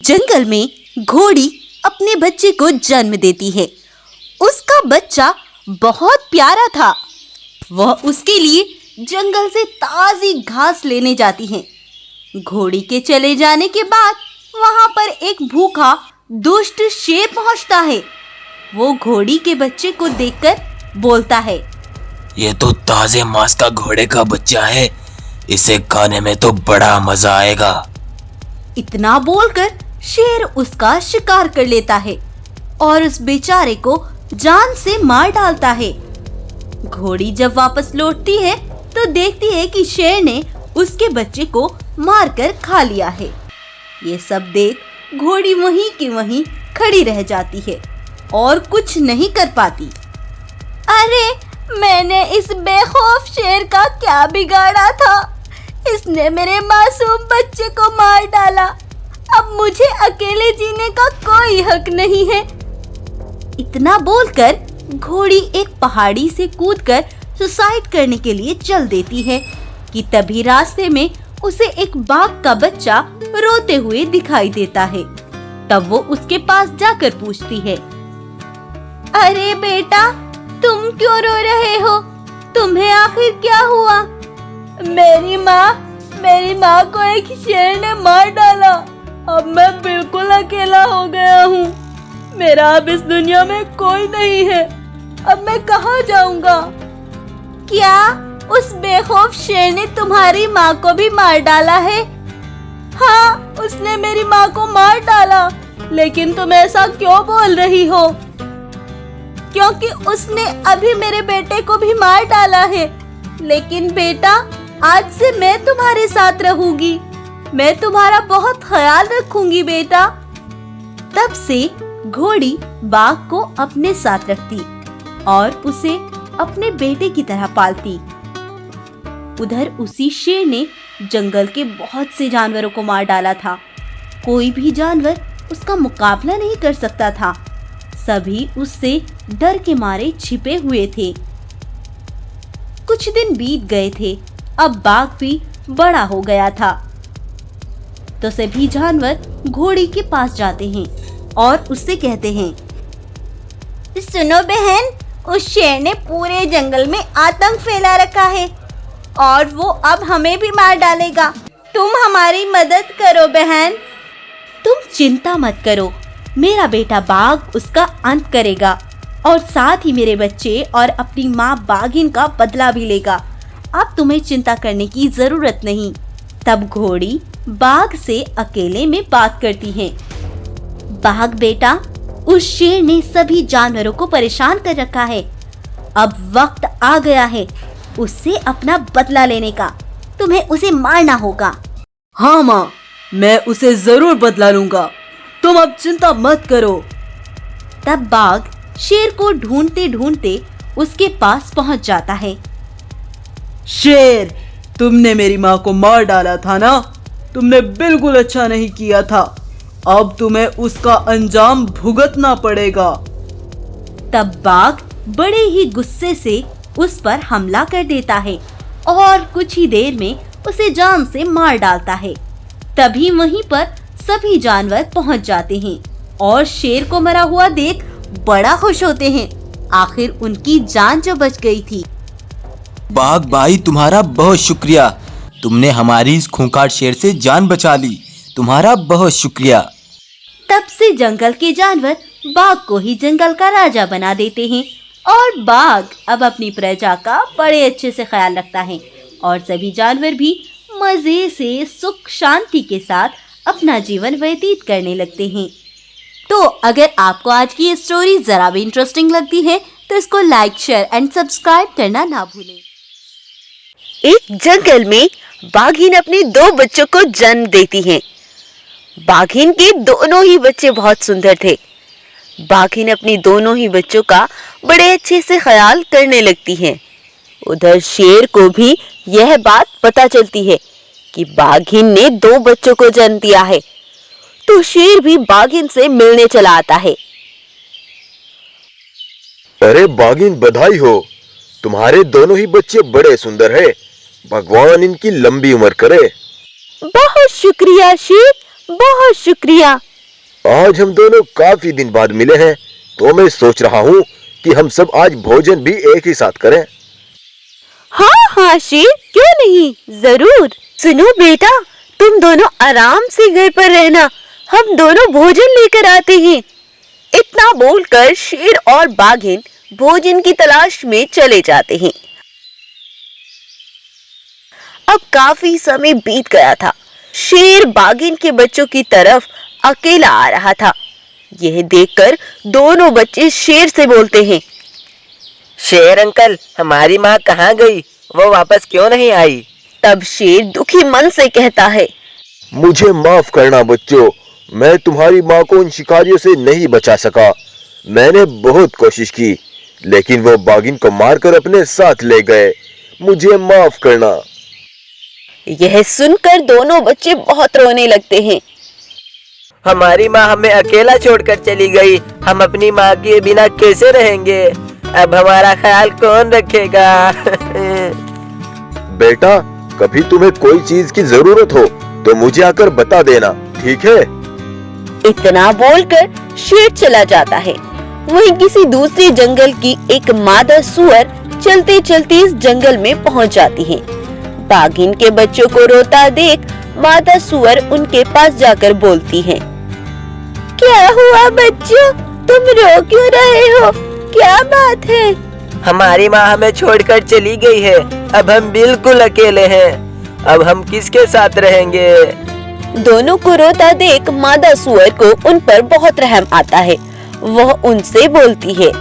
जंगल में घोड़ी अपने बच्चे को जन्म देती है। उसका बच्चा बहुत प्यारा था। वह उसके लिए जंगल से ताज़ी घास लेने जाती है। घोड़ी के चले जाने के बाद वहां पर एक भूखा दुष्ट शेर पहुंचता है। वो घोड़ी के बच्चे को देखकर बोलता है, ये तो ताजे मांस का घोड़े का बच्चा है, इसे खाने में तो बड़ा मजा आएगा। इतना बोलकर शेर उसका शिकार कर लेता है और उस बेचारे को जान से मार डालता है। घोड़ी जब वापस लौटती है तो देखती है कि शेर ने उसके बच्चे को मारकर खा लिया है। ये सब देख घोड़ी वहीं की वहीं खड़ी रह जाती है और कुछ नहीं कर पाती। अरे, मैंने इस बेखौफ शेर का क्या बिगाड़ा था? इसने मेरे मासूम बच्चे को मार डाला। अब मुझे अकेले जीने का कोई हक नहीं है। इतना बोलकर घोड़ी एक पहाड़ी से कूदकर सुसाइड करने के लिए चल देती है कि तभी रास्ते में उसे एक बाघ का बच्चा रोते हुए दिखाई देता है। तब वो उसके पास जाकर पूछती है, अरे बेटा, तुम क्यों रो रहे हो? तुम्हें आखिर क्या हुआ? मेरी माँ को एक शेर ने मार डाला। अब मैं बिल्कुल अकेला हो गया हूँ। मेरा अब इस दुनिया में कोई नहीं है। अब मैं कहाँ जाऊँगा? क्या उस बेखौफ शेर ने तुम्हारी माँ को भी मार डाला है? हाँ, उसने मेरी माँ को मार डाला। लेकिन तुम ऐसा क्यों बोल रही हो? क्योंकि उसने अभी मेरे बेटे को भी मार डाला है। लेकिन बेटा, आज से मैं तुम्हारे साथ रहूंगी। मैं तुम्हारा बहुत ख्याल रखूंगी बेटा। तब से घोड़ी बाघ को अपने साथ रखती और उसे अपने बेटे की तरह पालती। उधर उसी शेर ने जंगल के बहुत से जानवरों को मार डाला था। कोई भी जानवर उसका मुकाबला नहीं कर सकता था। सभी उससे डर के मारे छिपे हुए थे। कुछ दिन बीत गए थे। अब बाघ भी बड़ा हो गया था। तो सभी जानवर घोड़ी के पास जाते हैं और उससे कहते हैं, सुनो बहन, उस शेर ने पूरे जंगल में आतंक फैला रखा है और वो अब हमें भी मार डालेगा। तुम हमारी मदद करो बहन। तुम चिंता मत करो, मेरा बेटा बाघ उसका अंत करेगा और साथ ही मेरे बच्चे और अपनी माँ बाघिन का बदला भी लेगा। अब तुम्हें चिंता करने की जरूरत नहीं। तब घोड़ी बाघ से अकेले में बात करती है। बाघ बेटा, उस शेर ने सभी जानवरों को परेशान कर रखा है। अब वक्त आ गया है उससे अपना बदला लेने का। तुम्हें उसे मारना होगा। हाँ माँ, मैं उसे जरूर बदला लूंगा। तुम अब चिंता मत करो। तब बाघ शेर को ढूंढते ढूंढते उसके पास पहुंच जाता है। शेर, तुमने मेरी माँ को मार डाला था ना? तुमने बिल्कुल अच्छा नहीं किया था। अब तुम्हें उसका अंजाम भुगतना पड़ेगा। तब बाघ बड़े ही गुस्से से उस पर हमला कर देता है और कुछ ही देर में उसे जान से मार डालता है। तभी वहीं पर सभी जानवर पहुंच जाते हैं और शेर को मरा हुआ देख बड़ा खुश होते हैं। आखिर उनकी जान जो बच गई थी। बाघ भाई, तुम्हारा बहुत शुक्रिया। तुमने हमारी इस खूंखार शेर से जान बचा ली। तुम्हारा बहुत शुक्रिया। तब से जंगल के जानवर बाघ को ही जंगल का राजा बना देते हैं और बाघ अब अपनी प्रजा का बड़े अच्छे से ख्याल रखता है और सभी जानवर भी मजे से सुख शांति के साथ अपना जीवन व्यतीत करने लगते हैं। तो अगर आपको आज की ये स्टोरी जरा भी इंटरेस्टिंग लगती है तो इसको लाइक, शेयर एंड सब्सक्राइब करना ना भूलें। एक जंगल में बाघिन अपने 2 बच्चों को जन्म देती है। बाघिन के दोनों ही बच्चे बहुत सुंदर थे। बाघिन अपनी दोनों ही बच्चों का बड़े अच्छे से ख्याल करने लगती है। उधर शेर को भी यह बात पता चलती है कि बाघिन ने 2 बच्चों को जन्म दिया है। तो शेर भी बाघिन से मिलने चला आता है। अरे बाघिन, बधाई हो, तुम्हारे दोनों ही बच्चे बड़े सुंदर हैं। भगवान इनकी लंबी उम्र करे। बहुत शुक्रिया शेर, बहुत शुक्रिया। आज हम दोनों काफी दिन बाद मिले हैं, तो मैं सोच रहा हूँ कि हम सब आज भोजन भी एक ही साथ करें। हाँ हाँ शेर, क्यों नहीं, जरूर। सुनो बेटा, तुम दोनों आराम से घर पर रहना, हम दोनों भोजन लेकर आते हैं। इतना बोलकर शेर और बाघिन भोजन की तलाश में चले जाते हैं। अब काफी समय बीत गया था। शेर बाघिन के बच्चों की तरफ अकेला आ रहा था। यह देखकर दोनों बच्चे शेर से बोलते हैं, शेर अंकल, हमारी माँ कहाँ गई? वो वापस क्यों नहीं आई? तब शेर दुखी मन से कहता है, मुझे माफ करना बच्चों, मैं तुम्हारी माँ को उन शिकारियों से नहीं बचा सका। मैंने बहुत कोशिश की, लेकिन वो बाघिन को मारकर अपने साथ ले गए। मुझे माफ करना। यह सुनकर दोनों बच्चे बहुत रोने लगते हैं। हमारी माँ हमें अकेला छोड़कर चली गई। हम अपनी माँ के बिना कैसे रहेंगे? अब हमारा ख्याल कौन रखेगा? बेटा, कभी तुम्हें कोई चीज की जरूरत हो तो मुझे आकर बता देना, ठीक है? इतना बोलकर शेर चला जाता है। वहीं किसी दूसरे जंगल की एक मादा सुअर चलते चलते इस जंगल में पहुंच जाती है। बाघिन के बच्चों को रोता देख मादा सुअर उनके पास जाकर बोलती है, क्या हुआ बच्चों, तुम रो क्यों रहे हो? क्या बात है? हमारी माँ हमें छोड़कर चली गई है। अब हम बिल्कुल अकेले हैं। अब हम किसके साथ रहेंगे? दोनों को रोता देख मादा सुअर को उन पर बहुत रहम आता है। वह उनसे बोलती है,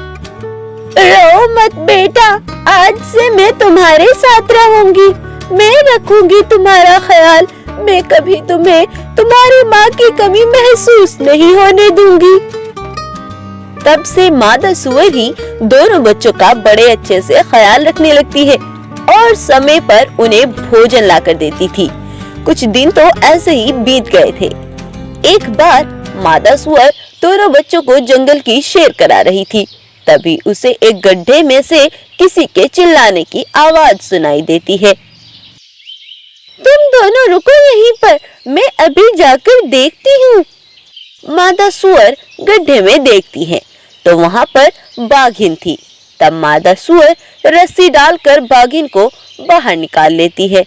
रो मत बेटा, आज से मैं तुम्हारे साथ रहूंगी। मैं रखूंगी तुम्हारा ख्याल। मैं कभी तुम्हें तुम्हारी माँ की कमी महसूस नहीं होने दूंगी। तब से मादा सुअर ही दोनों बच्चों का बड़े अच्छे से ख्याल रखने लगती है और समय पर उन्हें भोजन लाकर देती थी। कुछ दिन तो ऐसे ही बीत गए थे। एक बार मादा सुअर दोनों बच्चों को जंगल की सैर करा रही थी। तभी उसे एक गड्ढे में से किसी के चिल्लाने की आवाज सुनाई देती है। तुम दोनों रुको यहीं पर, मैं अभी जाकर देखती हूँ। मादा सुअर गड्ढे में देखती है तो वहाँ पर बाघिन थी। तब मादा सुअर रस्सी डालकर बाघिन को बाहर निकाल लेती है।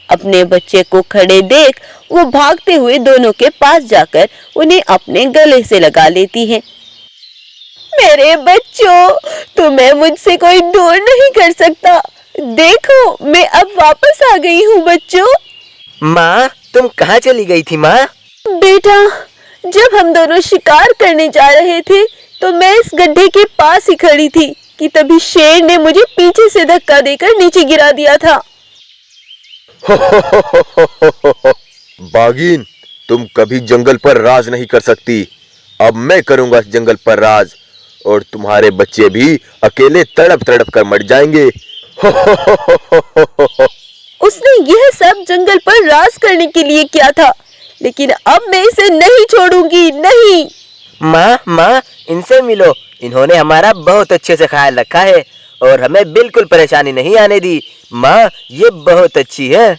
अपने बच्चे को खड़े देख वो भागते हुए दोनों के पास जाकर उन्हें अपने गले से लगा लेती है। मेरे बच्चों, तुम्हें मुझसे कोई दूर नहीं कर सकता। देखो, मैं अब वापस आ गई हूँ बच्चों। माँ, तुम कहाँ चली गई थी माँ? बेटा, जब हम दोनों शिकार करने जा रहे थे तो मैं इस गड्ढे के पास ही खड़ी थी कि तभी शेर ने मुझे पीछे से धक्का देकर नीचे गिरा दिया था। बाघिन, तुम कभी जंगल पर राज नहीं कर सकती। अब मैं करूंगा इस जंगल पर राज, और तुम्हारे बच्चे भी अकेले तड़प तड़प कर मर जाएंगे। उसने यह सब जंगल पर राज करने के लिए किया था, लेकिन अब मैं इसे नहीं छोड़ूंगी, नहीं। माँ, इनसे मिलो। इन्होंने हमारा बहुत अच्छे से ख्याल रखा है और हमें बिल्कुल परेशानी नहीं आने दी। माँ, ये बहुत अच्छी है।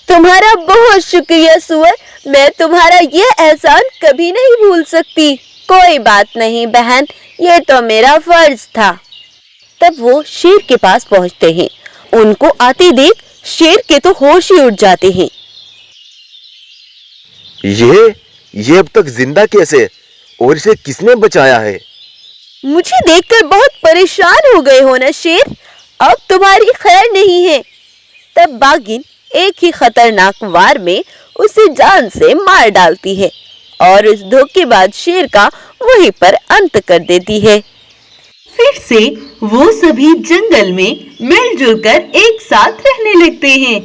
तुम्हारा बहुत शुक्रिया सुअर, मैं तुम्हारा ये एहसान कभी नहीं भूल सकती। कोई बात नहीं बहन, ये तो मेरा फर्ज था। तब वो शेर के पास पहुंचते हैं। उनको आते देख शेर के तो होश ही उड़ जाते हैं। ये अब तक जिंदा कैसे, और इसे किसने बचाया है? मुझे देखकर बहुत परेशान हो गए हो ना शेर, अब तुम्हारी खैर नहीं है। तब बाघिन एक ही खतरनाक वार में उसे जान से मार डालती है और इस धोखेबाज शेर का वहीं पर अंत कर देती है। फिर से वो सभी जंगल में मिलजुल कर एक साथ रहने लगते हैं।